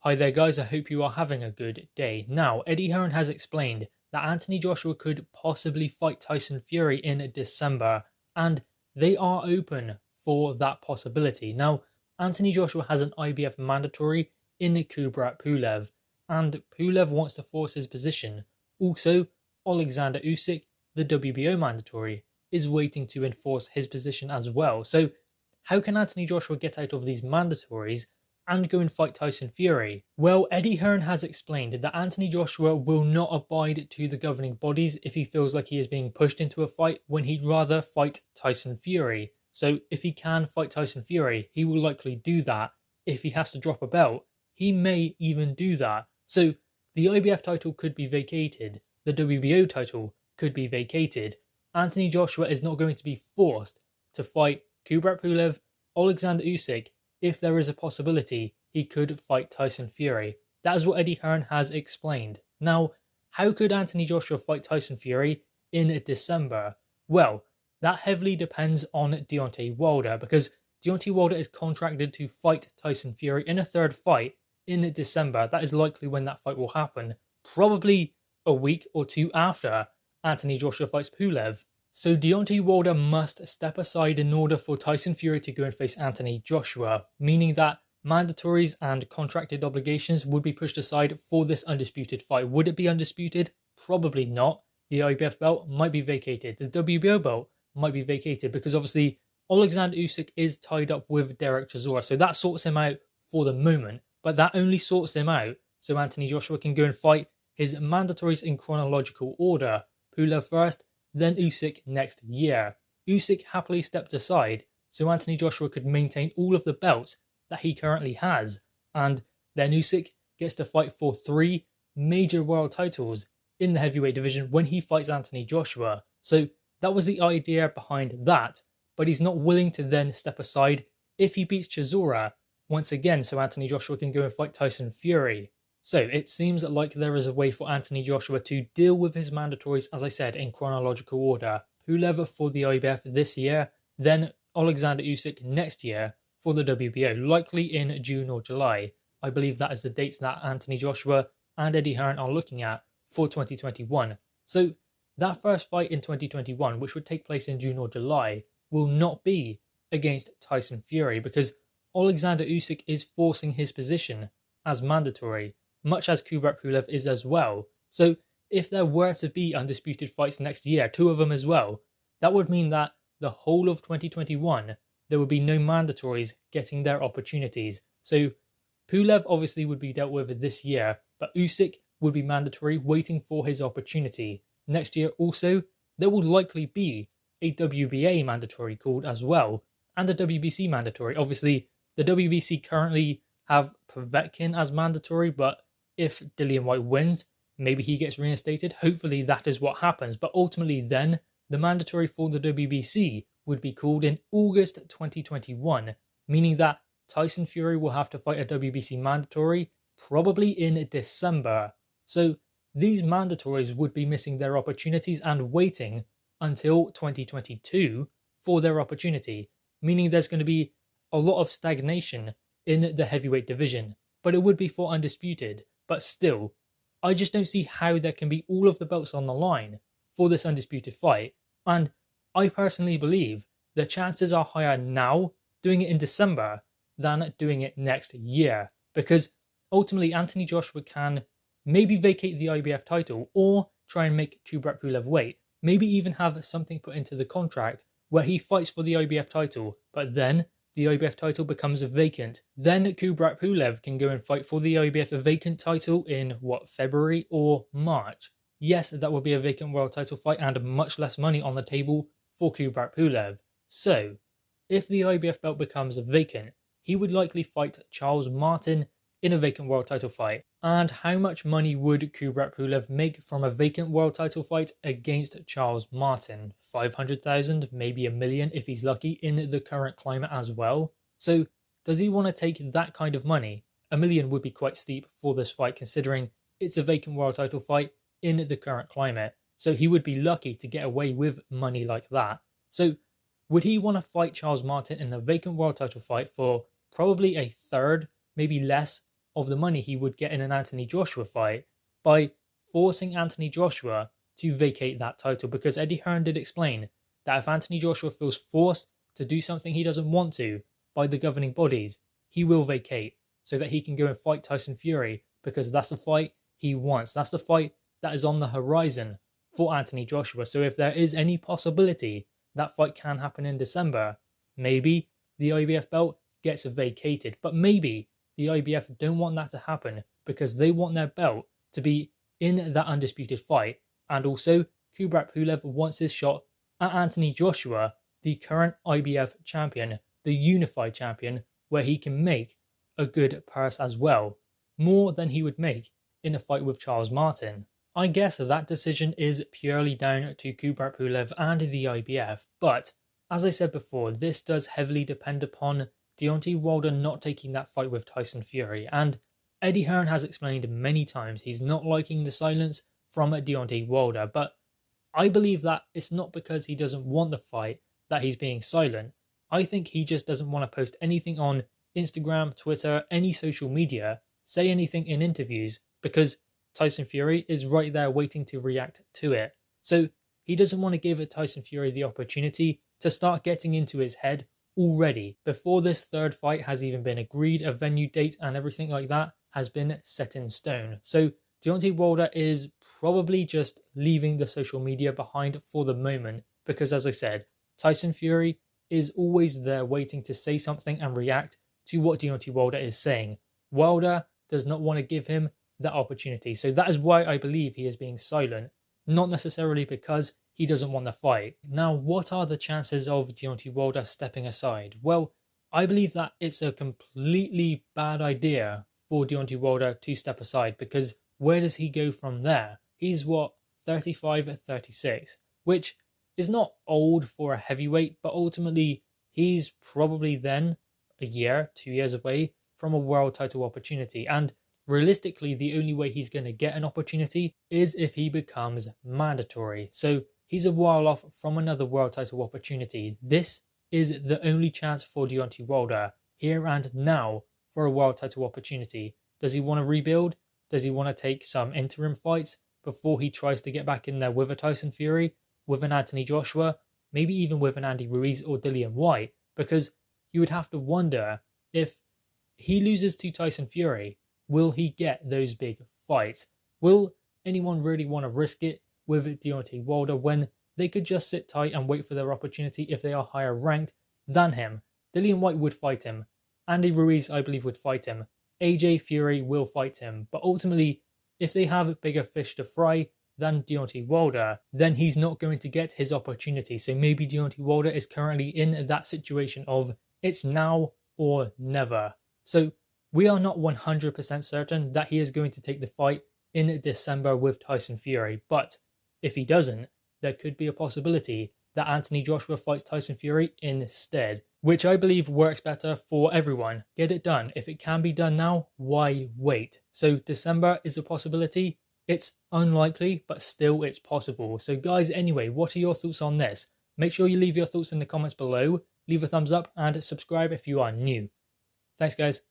Hi there guys, I hope you are having a good day. Now, Eddie Hearn has explained that Anthony Joshua could possibly fight Tyson Fury in December, and they are open for that possibility. Now, Anthony Joshua has an IBF mandatory in Kubrat Pulev, and Pulev wants to force his position. Also, Alexander Usyk, the WBO mandatory, is waiting to enforce his position as well. So, how can Anthony Joshua get out of these mandatories and go and fight Tyson Fury? Well, Eddie Hearn has explained that Anthony Joshua will not abide to the governing bodies if he feels like he is being pushed into a fight, when he'd rather fight Tyson Fury. So if he can fight Tyson Fury, he will likely do that. If he has to drop a belt, he may even do that. So the IBF title could be vacated, the WBO title could be vacated. Anthony Joshua is not going to be forced to fight Kubrat Pulev, Alexander Usyk. If there is a possibility, he could fight Tyson Fury. That is what Eddie Hearn has explained. Now, how could Anthony Joshua fight Tyson Fury in December? Well, that heavily depends on Deontay Wilder, because Deontay Wilder is contracted to fight Tyson Fury in a third fight in December. That is likely when that fight will happen, probably a week or two after Anthony Joshua fights Pulev. So Deontay Wilder must step aside in order for Tyson Fury to go and face Anthony Joshua, meaning that mandatories and contracted obligations would be pushed aside for this undisputed fight. Would it be undisputed? Probably not. The IBF belt might be vacated. The WBO belt might be vacated because obviously Alexander Usyk is tied up with Derek Chisora, so that sorts him out for the moment, but that only sorts him out so Anthony Joshua can go and fight his mandatories in chronological order. Pulev first, then Usyk next year. Usyk happily stepped aside so Anthony Joshua could maintain all of the belts that he currently has, and then Usyk gets to fight for 3 major world titles in the heavyweight division when he fights Anthony Joshua. So that was the idea behind that, but he's not willing to then step aside if he beats Chisora once again so Anthony Joshua can go and fight Tyson Fury. So it seems like there is a way for Anthony Joshua to deal with his mandatories, as I said, in chronological order. Pulev for the IBF this year, then Alexander Usyk next year for the WBO, likely in June or July. I believe that is the dates that Anthony Joshua and Eddie Hearn are looking at for 2021. So that first fight in 2021, which would take place in June or July, will not be against Tyson Fury because Alexander Usyk is forcing his position as mandatory, much as Kubrat Pulev is as well. So if there were to be undisputed fights next year, 2 of them as well, that would mean that the whole of 2021, there would be no mandatories getting their opportunities. So Pulev obviously would be dealt with this year, but Usyk would be mandatory waiting for his opportunity. Next year also, there will likely be a WBA mandatory called as well, and a WBC mandatory. Obviously, the WBC currently have Povetkin as mandatory, but if Dillian White wins, maybe he gets reinstated. Hopefully that is what happens. But ultimately then, the mandatory for the WBC would be called in August 2021, meaning that Tyson Fury will have to fight a WBC mandatory probably in December. So these mandatories would be missing their opportunities and waiting until 2022 for their opportunity, meaning there's going to be a lot of stagnation in the heavyweight division, but it would be for undisputed. But still, I just don't see how there can be all of the belts on the line for this undisputed fight. And I personally believe the chances are higher now doing it in December than doing it next year. Because ultimately Anthony Joshua can maybe vacate the IBF title or try and make Kubrat Pulev wait. Maybe even have something put into the contract where he fights for the IBF title, but then the IBF title becomes vacant. Then Kubrat Pulev can go and fight for the IBF vacant title in, February or March? Yes, that would be a vacant world title fight and much less money on the table for Kubrat Pulev. So, if the IBF belt becomes vacant, he would likely fight Charles Martin in a vacant world title fight. And how much money would Kubrat Pulev make from a vacant world title fight against Charles Martin? 500,000, maybe $1 million if he's lucky in the current climate as well. So does he want to take that kind of money? $1 million would be quite steep for this fight considering it's a vacant world title fight in the current climate. So he would be lucky to get away with money like that. So would he want to fight Charles Martin in a vacant world title fight for probably a third, maybe less, of the money he would get in an Anthony Joshua fight by forcing Anthony Joshua to vacate that title, because Eddie Hearn did explain that if Anthony Joshua feels forced to do something he doesn't want to by the governing bodies, he will vacate so that he can go and fight Tyson Fury, because that's the fight he wants. That's the fight that is on the horizon for Anthony Joshua. So if there is any possibility that fight can happen in December, maybe the IBF belt gets vacated. But maybe the IBF don't want that to happen because they want their belt to be in that undisputed fight. And also, Kubrat Pulev wants his shot at Anthony Joshua, the current IBF champion, the unified champion, where he can make a good purse as well, more than he would make in a fight with Charles Martin. I guess that decision is purely down to Kubrat Pulev and the IBF, but as I said before, this does heavily depend upon Deontay Wilder not taking that fight with Tyson Fury, and Eddie Hearn has explained many times he's not liking the silence from Deontay Wilder, but I believe that it's not because he doesn't want the fight that he's being silent. I think he just doesn't want to post anything on Instagram, Twitter, any social media, say anything in interviews, because Tyson Fury is right there waiting to react to it. So he doesn't want to give Tyson Fury the opportunity to start getting into his head already, before this third fight has even been agreed, a venue date and everything like that has been set in stone. So Deontay Wilder is probably just leaving the social media behind for the moment, because as I said, Tyson Fury is always there waiting to say something and react to what Deontay Wilder is saying. Wilder does not want to give him that opportunity. So that is why I believe he is being silent, not necessarily because he doesn't want the fight. Now, what are the chances of Deontay Wilder stepping aside? Well, I believe that it's a completely bad idea for Deontay Wilder to step aside, because where does he go from there? He's 35, 36, which is not old for a heavyweight, but ultimately he's probably then a year, 2 years away from a world title opportunity. And realistically, the only way he's going to get an opportunity is if he becomes mandatory. So he's a while off from another world title opportunity. This is the only chance for Deontay Wilder, here and now, for a world title opportunity. Does he want to rebuild? Does he want to take some interim fights before he tries to get back in there with a Tyson Fury, with an Anthony Joshua, maybe even with an Andy Ruiz or Dillian Whyte? Because you would have to wonder, if he loses to Tyson Fury, will he get those big fights? Will anyone really want to risk it with Deontay Wilder when they could just sit tight and wait for their opportunity if they are higher ranked than him? Dillian Whyte would fight him. Andy Ruiz, I believe, would fight him. AJ Fury will fight him. But ultimately, if they have bigger fish to fry than Deontay Wilder, then he's not going to get his opportunity. So maybe Deontay Wilder is currently in that situation of it's now or never. So we are not 100% certain that he is going to take the fight in December with Tyson Fury. But if he doesn't, there could be a possibility that Anthony Joshua fights Tyson Fury instead, which I believe works better for everyone. Get it done. If it can be done now, why wait? So December is a possibility. It's unlikely, but still it's possible. So guys, anyway, what are your thoughts on this? Make sure you leave your thoughts in the comments below. Leave a thumbs up and subscribe if you are new. Thanks guys.